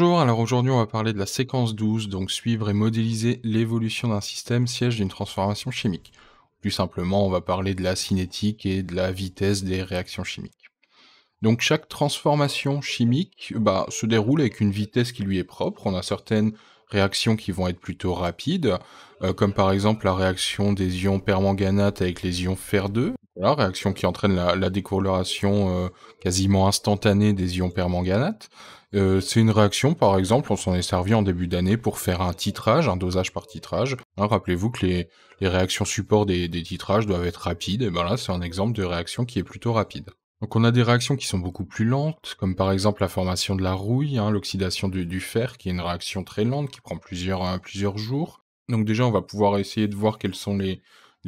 Bonjour, alors aujourd'hui on va parler de la séquence 12, donc suivre et modéliser l'évolution d'un système siège d'une transformation chimique. Plus simplement, on va parler de la cinétique et de la vitesse des réactions chimiques. Donc chaque transformation chimique se déroule avec une vitesse qui lui est propre. On a certaines réactions qui vont être plutôt rapides, comme par exemple la réaction des ions permanganate avec les ions fer-2. Voilà, réaction qui entraîne la décoloration quasiment instantanée des ions permanganate. C'est une réaction, par exemple, on s'en est servi en début d'année pour faire un titrage, un dosage par titrage. Hein, rappelez-vous que les réactions support des titrages doivent être rapides, et ben là c'est un exemple de réaction qui est plutôt rapide. Donc on a des réactions qui sont beaucoup plus lentes, comme par exemple la formation de la rouille, hein, l'oxydation du fer, qui est une réaction très lente, qui prend plusieurs jours. Donc déjà, on va pouvoir essayer de voir quels sont les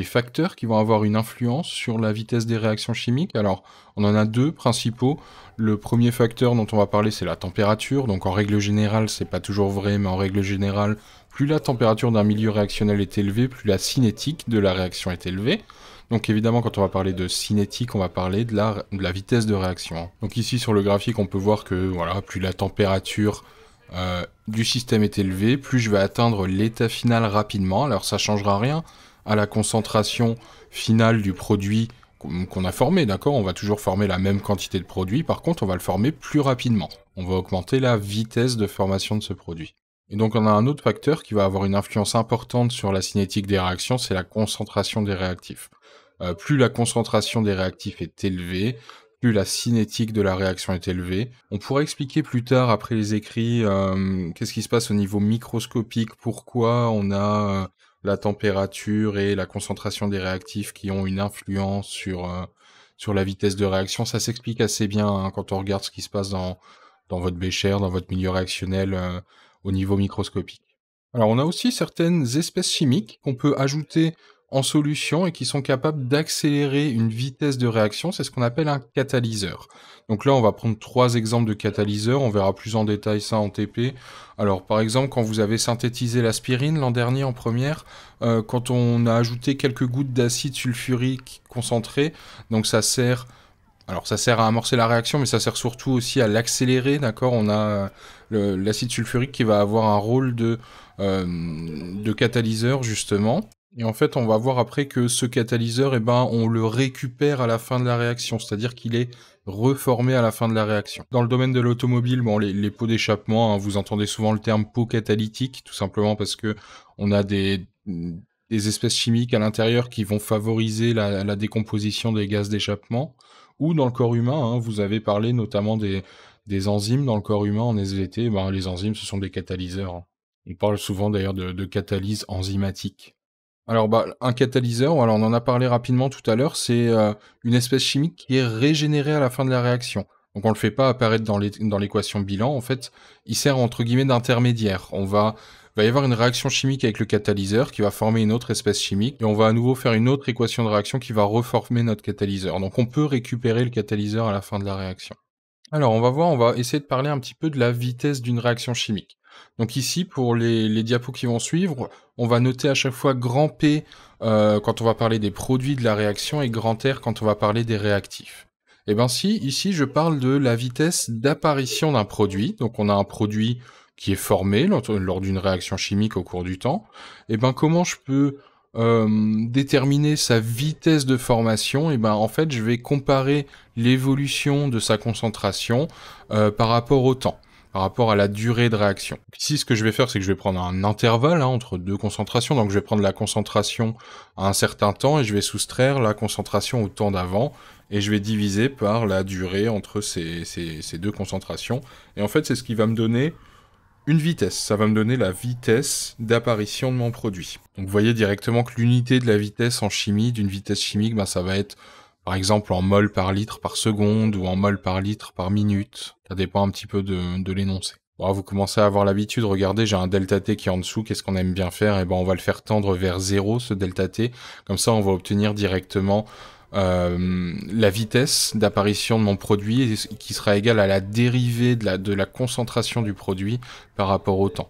facteurs qui vont avoir une influence sur la vitesse des réactions chimiques. Alors, on en a deux principaux. Le premier facteur dont on va parler, c'est la température. Donc en règle générale, c'est pas toujours vrai, mais en règle générale, plus la température d'un milieu réactionnel est élevée, plus la cinétique de la réaction est élevée. Donc évidemment, quand on va parler de cinétique, on va parler de la vitesse de réaction, hein. Donc ici, sur le graphique, on peut voir que voilà, plus la température du système est élevée, plus je vais atteindre l'état final rapidement. Alors ça changera rien à la concentration finale du produit qu'on a formé, d'accord? On va toujours former la même quantité de produit, par contre, on va le former plus rapidement. On va augmenter la vitesse de formation de ce produit. Et donc on a un autre facteur qui va avoir une influence importante sur la cinétique des réactions, c'est la concentration des réactifs. Plus la concentration des réactifs est élevée, plus la cinétique de la réaction est élevée. On pourra expliquer plus tard, après les écrits, qu'est-ce qui se passe au niveau microscopique, pourquoi on a la température et la concentration des réactifs qui ont une influence sur la vitesse de réaction. Ça s'explique assez bien hein, quand on regarde ce qui se passe dans votre bécher, dans votre milieu réactionnel au niveau microscopique. Alors on a aussi certaines espèces chimiques qu'on peut ajouter en solution et qui sont capables d'accélérer une vitesse de réaction, c'est ce qu'on appelle un catalyseur. Donc là, on va prendre 3 exemples de catalyseurs, on verra plus en détail ça en TP. Alors par exemple, quand vous avez synthétisé l'aspirine l'an dernier en première, quand on a ajouté quelques gouttes d'acide sulfurique concentré, donc ça sert à amorcer la réaction, mais ça sert surtout aussi à l'accélérer, d'accord? On a l'acide sulfurique qui va avoir un rôle de catalyseur, justement. Et en fait, on va voir après que ce catalyseur, on le récupère à la fin de la réaction, c'est-à-dire qu'il est reformé à la fin de la réaction. Dans le domaine de l'automobile, les pots d'échappement, hein, vous entendez souvent le terme pot catalytique, tout simplement parce que on a des espèces chimiques à l'intérieur qui vont favoriser la décomposition des gaz d'échappement. Ou dans le corps humain, hein, vous avez parlé notamment des enzymes dans le corps humain en SVT, les enzymes ce sont des catalyseurs, hein. On parle souvent d'ailleurs de catalyse enzymatique. Alors un catalyseur, voilà, on en a parlé rapidement tout à l'heure, c'est une espèce chimique qui est régénérée à la fin de la réaction. Donc on le fait pas apparaître dans l'équation bilan, en fait, il sert entre guillemets d'intermédiaire. Va y avoir une réaction chimique avec le catalyseur qui va former une autre espèce chimique, et on va à nouveau faire une autre équation de réaction qui va reformer notre catalyseur. Donc on peut récupérer le catalyseur à la fin de la réaction. Alors on va essayer de parler un petit peu de la vitesse d'une réaction chimique. Donc ici, pour les diapos qui vont suivre, on va noter à chaque fois grand P quand on va parler des produits de la réaction et grand R quand on va parler des réactifs. Et ici je parle de la vitesse d'apparition d'un produit. Donc on a un produit qui est formé lors d'une réaction chimique au cours du temps. Et comment je peux déterminer sa vitesse de formation? En fait, je vais comparer l'évolution de sa concentration par rapport au temps, par rapport à la durée de réaction. Ici, ce que je vais faire, c'est que je vais prendre un intervalle entre deux concentrations. Donc, je vais prendre la concentration à un certain temps et je vais soustraire la concentration au temps d'avant. Et je vais diviser par la durée entre ces deux concentrations. Et en fait, c'est ce qui va me donner une vitesse. Ça va me donner la vitesse d'apparition de mon produit. Donc, vous voyez directement que l'unité de la vitesse en chimie, d'une vitesse chimique, ça va être par exemple en mol par litre par seconde ou en mol par litre par minute. Ça dépend un petit peu de l'énoncé. Bon, vous commencez à avoir l'habitude, regardez, j'ai un delta T qui est en dessous, qu'est-ce qu'on aime bien faire? On va le faire tendre vers 0, ce delta T. Comme ça, on va obtenir directement la vitesse d'apparition de mon produit qui sera égale à la dérivée de la concentration du produit par rapport au temps.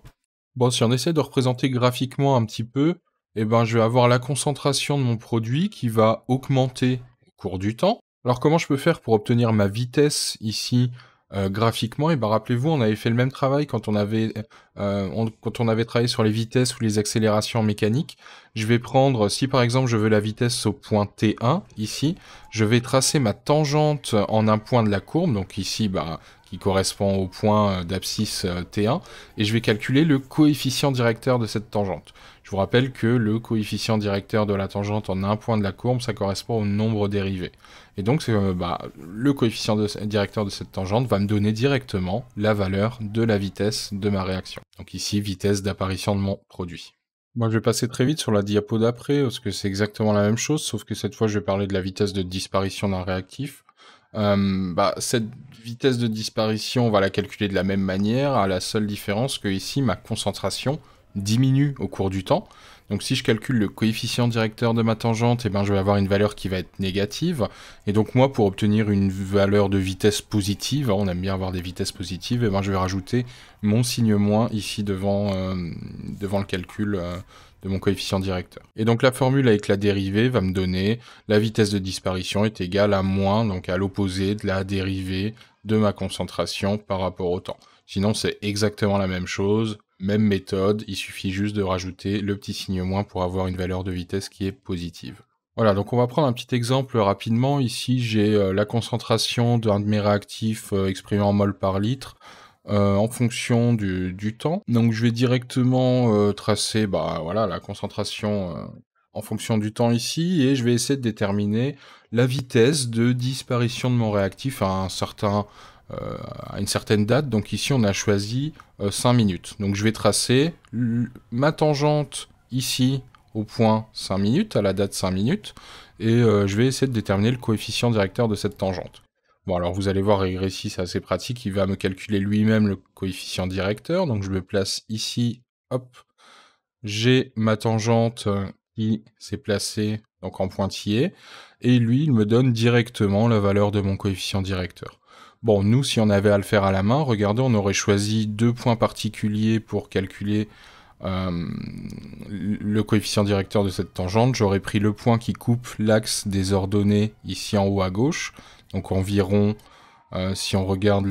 Bon, si on essaie de représenter graphiquement un petit peu, je vais avoir la concentration de mon produit qui va augmenter au cours du temps. Alors comment je peux faire pour obtenir ma vitesse ici Graphiquement, et ben, rappelez-vous, on avait fait le même travail quand on avait travaillé sur les vitesses ou les accélérations en mécanique. Je vais prendre, si par exemple je veux la vitesse au point T1, ici, je vais tracer ma tangente en un point de la courbe, donc ici, bah, qui correspond au point d'abscisse T1, et je vais calculer le coefficient directeur de cette tangente. Je vous rappelle que le coefficient directeur de la tangente en un point de la courbe, ça correspond au nombre dérivé. Et donc, le coefficient directeur de cette tangente va me donner directement la valeur de la vitesse de ma réaction. Donc ici, vitesse d'apparition de mon produit. Moi, je vais passer très vite sur la diapo d'après, parce que c'est exactement la même chose, sauf que cette fois, je vais parler de la vitesse de disparition d'un réactif. Cette vitesse de disparition, on va la calculer de la même manière, à la seule différence que ici, ma concentration diminue au cours du temps. Donc si je calcule le coefficient directeur de ma tangente, eh ben, je vais avoir une valeur qui va être négative. Et donc moi, pour obtenir une valeur de vitesse positive, on aime bien avoir des vitesses positives, eh ben, je vais rajouter mon signe moins ici devant le calcul de mon coefficient directeur. Et donc la formule avec la dérivée va me donner la vitesse de disparition est égale à moins, donc à l'opposé de la dérivée de ma concentration par rapport au temps. Sinon, c'est exactement la même chose, même méthode, il suffit juste de rajouter le petit signe moins pour avoir une valeur de vitesse qui est positive. Voilà, donc on va prendre un petit exemple rapidement. Ici, j'ai la concentration d'un de mes réactifs exprimée en mol par litre en fonction du temps. Donc je vais directement tracer la concentration en fonction du temps ici, et je vais essayer de déterminer la vitesse de disparition de mon réactif à une certaine date. Donc ici, on a choisi 5 minutes. Donc je vais tracer ma tangente ici au point 5 minutes, à la date 5 minutes, et je vais essayer de déterminer le coefficient directeur de cette tangente. Bon, alors vous allez voir, Regressi, c'est assez pratique, il va me calculer lui-même le coefficient directeur, donc je me place ici, hop, j'ai ma tangente qui s'est placée donc en pointillé, et lui, il me donne directement la valeur de mon coefficient directeur. Bon, nous, si on avait à le faire à la main, regardez, on aurait choisi 2 points particuliers pour calculer le coefficient directeur de cette tangente. J'aurais pris le point qui coupe l'axe des ordonnées ici en haut à gauche, donc environ, si on regarde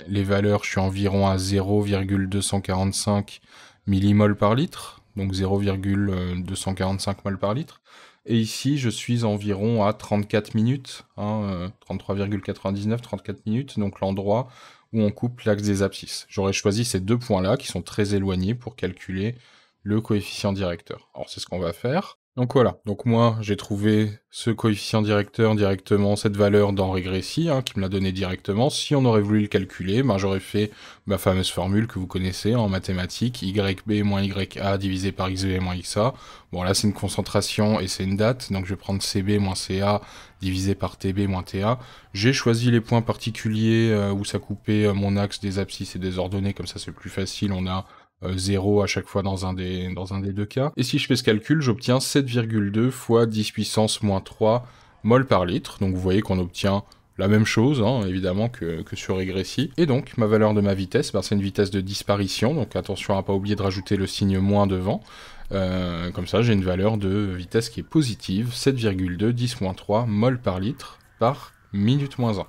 les valeurs, je suis environ à 0,245 millimoles par litre, donc 0,245 mol par litre. Et ici, je suis environ à 34 minutes, 33,99, 34 minutes, donc l'endroit où on coupe l'axe des abscisses. J'aurais choisi ces deux points-là, qui sont très éloignés, pour calculer le coefficient directeur. Alors c'est ce qu'on va faire. Donc voilà, donc moi j'ai trouvé ce coefficient directeur directement, cette valeur dans Regressi, qui me l'a donné directement. Si on aurait voulu le calculer, j'aurais fait ma fameuse formule que vous connaissez en mathématiques, YB moins YA divisé par XB moins XA. Bon là c'est une concentration et c'est une date, donc je vais prendre CB moins CA divisé par TB moins TA. J'ai choisi les points particuliers où ça coupait mon axe des abscisses et des ordonnées, comme ça c'est plus facile, on a 0 à chaque fois dans un des deux cas. Et si je fais ce calcul, j'obtiens 7,2 fois 10 puissance moins 3 mol par litre. Donc vous voyez qu'on obtient la même chose, évidemment, que sur Regressi. Et donc, ma valeur de ma vitesse, c'est une vitesse de disparition. Donc attention à ne pas oublier de rajouter le signe moins devant. Comme ça, j'ai une valeur de vitesse qui est positive, 7,2 10 moins 3 mol par litre par minute moins 1.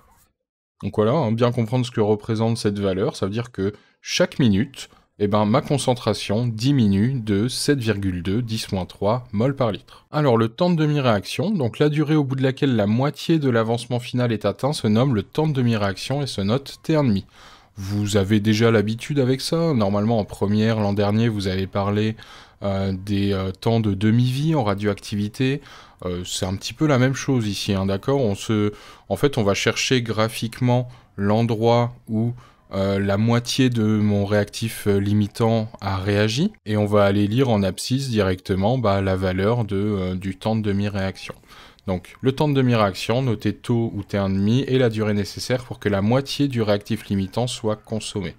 Donc voilà, bien comprendre ce que représente cette valeur, ça veut dire que chaque minute, ma concentration diminue de 7,2 10-3 mol par litre. Alors le temps de demi-réaction, donc la durée au bout de laquelle la moitié de l'avancement final est atteint, se nomme le temps de demi-réaction et se note T1,5. Vous avez déjà l'habitude avec ça. Normalement en première, l'an dernier, vous avez parlé des temps de demi-vie en radioactivité. C'est un petit peu la même chose ici, d'accord ? En fait, on va chercher graphiquement l'endroit où la moitié de mon réactif limitant a réagi, et on va aller lire en abscisse directement la valeur du temps de demi-réaction. Donc le temps de demi-réaction, noté taux ou T1,5, et la durée nécessaire pour que la moitié du réactif limitant soit consommée.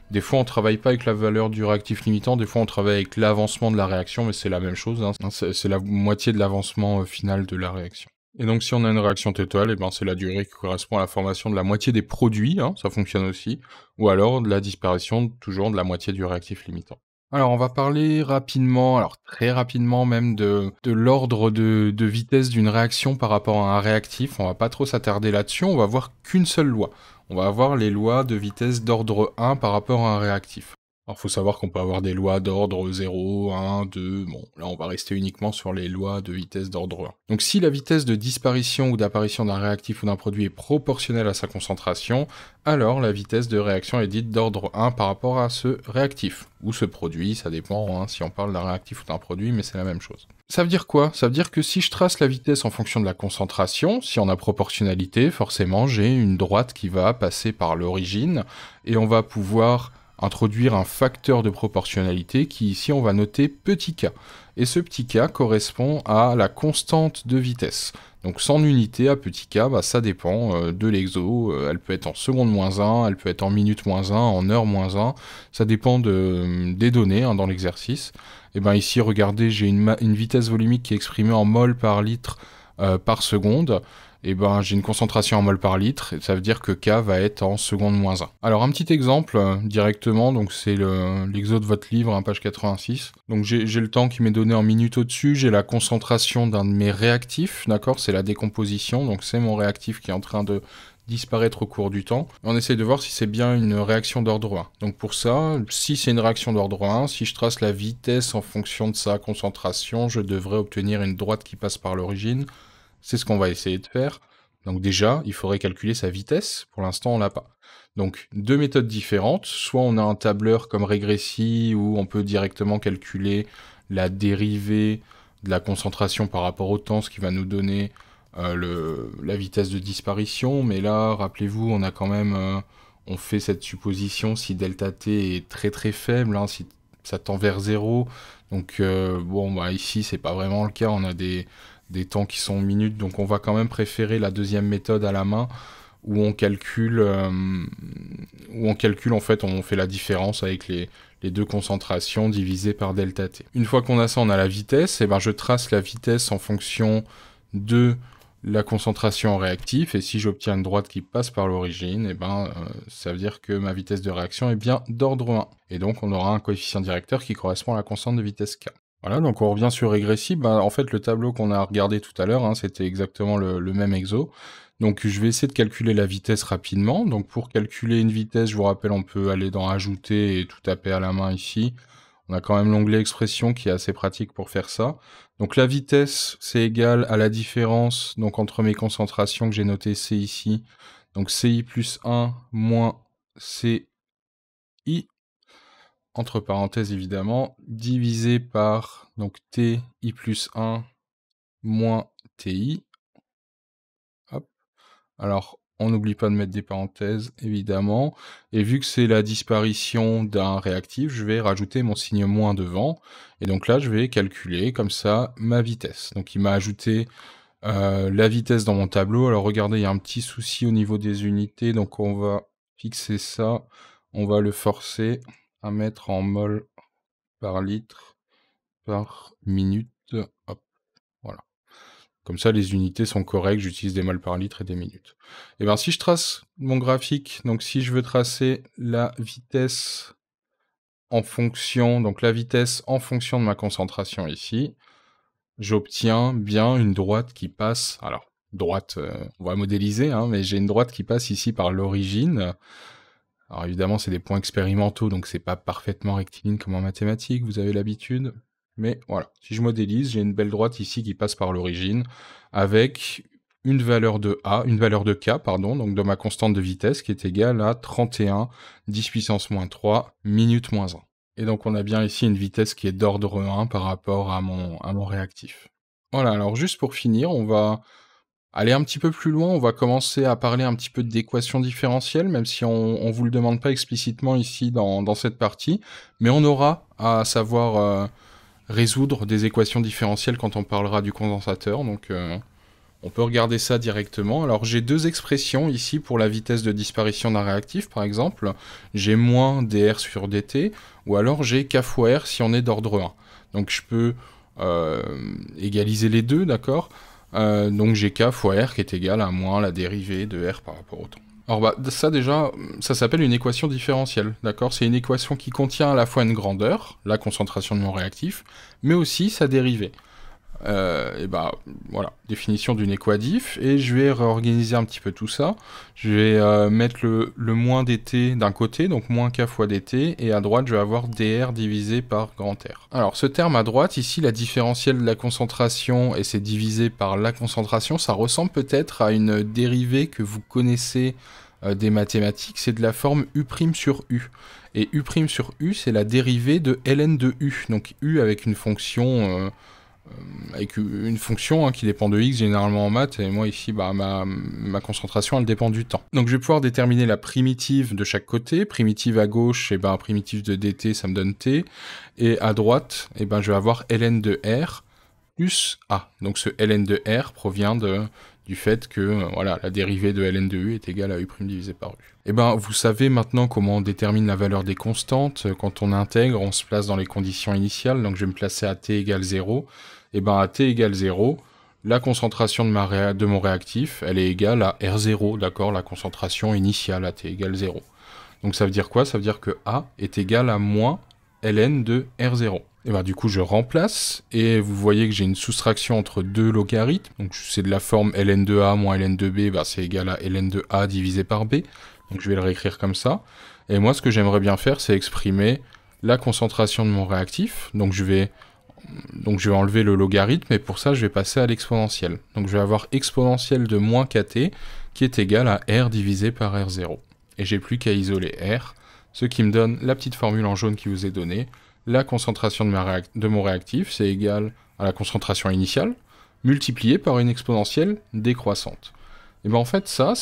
Des fois on travaille pas avec la valeur du réactif limitant, des fois on travaille avec l'avancement de la réaction, mais c'est la même chose, c'est la moitié de l'avancement final de la réaction. Et donc si on a une réaction totale, c'est la durée qui correspond à la formation de la moitié des produits, ça fonctionne aussi, ou alors de la disparition toujours de la moitié du réactif limitant. Alors, on va parler rapidement, alors très rapidement même, de l'ordre de vitesse d'une réaction par rapport à un réactif. On va pas trop s'attarder là-dessus, on va voir qu'une seule loi. On va avoir les lois de vitesse d'ordre 1 par rapport à un réactif. Alors, faut savoir qu'on peut avoir des lois d'ordre 0, 1, 2, bon, là on va rester uniquement sur les lois de vitesse d'ordre 1. Donc si la vitesse de disparition ou d'apparition d'un réactif ou d'un produit est proportionnelle à sa concentration, alors la vitesse de réaction est dite d'ordre 1 par rapport à ce réactif, ou ce produit, ça dépend si on parle d'un réactif ou d'un produit, mais c'est la même chose. Ça veut dire quoi? Ça veut dire que si je trace la vitesse en fonction de la concentration, si on a proportionnalité, forcément j'ai une droite qui va passer par l'origine, et on va pouvoir introduire un facteur de proportionnalité qui ici on va noter petit k. Et ce petit k correspond à la constante de vitesse. Donc son unité à petit k, bah, ça dépend de l'exo, elle peut être en seconde moins 1, elle peut être en minute moins 1, en heure moins 1, ça dépend des données dans l'exercice. Et bien ici regardez, j'ai une vitesse volumique qui est exprimée en mol par litre par seconde. Et ben j'ai une concentration en mol par litre, et ça veut dire que K va être en seconde moins 1. Alors un petit exemple directement, donc c'est l'exo de votre livre, page 86. Donc j'ai le temps qui m'est donné en minutes au-dessus, j'ai la concentration d'un de mes réactifs, d'accord, c'est la décomposition, donc c'est mon réactif qui est en train de disparaître au cours du temps. On essaye de voir si c'est bien une réaction d'ordre 1. Donc pour ça, si c'est une réaction d'ordre 1, si je trace la vitesse en fonction de sa concentration, je devrais obtenir une droite qui passe par l'origine. C'est ce qu'on va essayer de faire. Donc déjà, il faudrait calculer sa vitesse. Pour l'instant, on l'a pas. Donc deux méthodes différentes. Soit on a un tableur comme Regressi où on peut directement calculer la dérivée de la concentration par rapport au temps, ce qui va nous donner la vitesse de disparition. Mais là, rappelez-vous, on a quand même... on fait cette supposition si delta t est très très faible, si ça tend vers 0. Donc bon, bah ici, c'est pas vraiment le cas. On a des temps qui sont minutes, donc on va quand même préférer la deuxième méthode à la main, où on calcule, en fait, on fait la différence avec les deux concentrations divisées par delta t. Une fois qu'on a ça, on a la vitesse, et ben je trace la vitesse en fonction de la concentration en réactif, et si j'obtiens une droite qui passe par l'origine, et ben ça veut dire que ma vitesse de réaction est bien d'ordre 1. Et donc on aura un coefficient directeur qui correspond à la constante de vitesse k. Voilà, donc on revient sur Regressi. En fait, le tableau qu'on a regardé tout à l'heure, c'était exactement le même exo. Donc je vais essayer de calculer la vitesse rapidement. Donc pour calculer une vitesse, je vous rappelle, on peut aller dans Ajouter et tout taper à la main ici. On a quand même l'onglet Expression qui est assez pratique pour faire ça. Donc la vitesse, c'est égal à la différence donc entre mes concentrations que j'ai notées C ici. Donc CI plus 1 moins CI, entre parenthèses évidemment, divisé par donc TI plus 1 moins TI. Hop. Alors, on n'oublie pas de mettre des parenthèses, évidemment. Et vu que c'est la disparition d'un réactif, je vais rajouter mon signe moins devant. Et donc là, je vais calculer comme ça ma vitesse. Donc il m'a ajouté la vitesse dans mon tableau. Alors regardez, il y a un petit souci au niveau des unités. Donc on va fixer ça. On va le forcer à mettre en mol par litre par minute. Hop, voilà. Comme ça, les unités sont correctes, j'utilise des mols par litre et des minutes. Et bien, si je trace mon graphique, donc si je veux tracer la vitesse en fonction, donc la vitesse en fonction de ma concentration ici, j'obtiens bien une droite qui passe, alors, droite, on va modéliser, mais j'ai une droite qui passe ici par l'origine. Alors évidemment, c'est des points expérimentaux, donc c'est pas parfaitement rectiligne comme en mathématiques, vous avez l'habitude. Mais voilà, si je modélise, j'ai une belle droite ici qui passe par l'origine, avec une valeur de K, pardon, donc de ma constante de vitesse, qui est égale à 31, 10 puissance moins 3, minutes moins 1. Et donc on a bien ici une vitesse qui est d'ordre 1 par rapport à mon réactif. Voilà, alors juste pour finir, on va aller un petit peu plus loin, on va commencer à parler un petit peu d'équations différentielles, même si on vous le demande pas explicitement ici dans cette partie, mais on aura à savoir résoudre des équations différentielles quand on parlera du condensateur, donc on peut regarder ça directement. Alors j'ai deux expressions ici pour la vitesse de disparition d'un réactif, par exemple. J'ai moins dr sur dt, ou alors j'ai k fois r si on est d'ordre 1. Donc je peux égaliser les deux, d'accord. Donc j'ai k fois r qui est égal à moins la dérivée de r par rapport au temps. Alors bah, ça déjà, ça s'appelle une équation différentielle, d'accord? C'est une équation qui contient à la fois une grandeur, la concentration de mon réactif, mais aussi sa dérivée. Et bah voilà, définition d'une équadif, et je vais réorganiser un petit peu tout ça. Je vais mettre le moins dt d'un côté, donc moins k fois dt, et à droite je vais avoir dr divisé par grand R. Alors ce terme à droite, ici la différentielle de la concentration, et c'est divisé par la concentration, ça ressemble peut-être à une dérivée que vous connaissez des mathématiques, c'est de la forme u' sur u. Et u' sur u, c'est la dérivée de ln de u, donc u avec une fonction hein, qui dépend de x généralement en maths, et moi ici bah, ma concentration elle dépend du temps. Donc je vais pouvoir déterminer la primitive de chaque côté, primitive à gauche, et ben primitive de dt ça me donne t, et à droite, et ben je vais avoir ln de r plus a. Donc ce ln de r provient du fait que voilà, la dérivée de ln de u est égale à u' divisé par u. Et ben vous savez maintenant comment on détermine la valeur des constantes. Quand on intègre, on se place dans les conditions initiales, donc je vais me placer à t égale 0. Et ben à t égale 0, la concentration de mon réactif, elle est égale à R0, d'accord, la concentration initiale à t égale 0. Donc ça veut dire quoi? Ça veut dire que A est égal à moins ln de R0. Et ben du coup je remplace, et vous voyez que j'ai une soustraction entre deux logarithmes, donc c'est de la forme ln de A moins ln de B, ben c'est égal à ln de A divisé par B, donc je vais le réécrire comme ça. Et moi ce que j'aimerais bien faire, c'est exprimer la concentration de mon réactif, donc je vais enlever le logarithme, et pour ça je vais passer à l'exponentielle. Donc je vais avoir exponentielle de moins kt, qui est égal à R divisé par R0. Et j'ai plus qu'à isoler R, ce qui me donne la petite formule en jaune qui vous est donnée. La concentration de mon réactif, c'est égal à la concentration initiale, multipliée par une exponentielle décroissante. Et bien en fait ça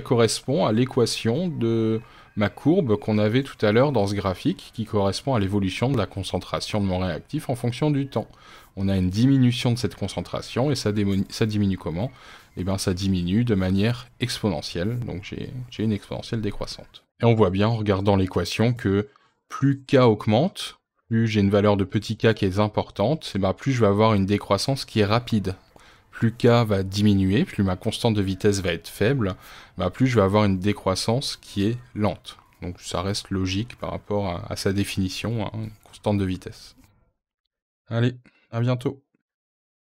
correspond à l'équation de ma courbe qu'on avait tout à l'heure dans ce graphique, qui correspond à l'évolution de la concentration de mon réactif en fonction du temps. On a une diminution de cette concentration, et ça diminue comment? Et bien ça diminue de manière exponentielle, donc j'ai une exponentielle décroissante. Et on voit bien en regardant l'équation que plus k augmente, plus j'ai une valeur de petit k qui est importante, et ben plus je vais avoir une décroissance qui est rapide. Plus k va diminuer, plus ma constante de vitesse va être faible, bah plus je vais avoir une décroissance qui est lente. Donc ça reste logique par rapport à sa définition, hein, une constante de vitesse. Allez, à bientôt.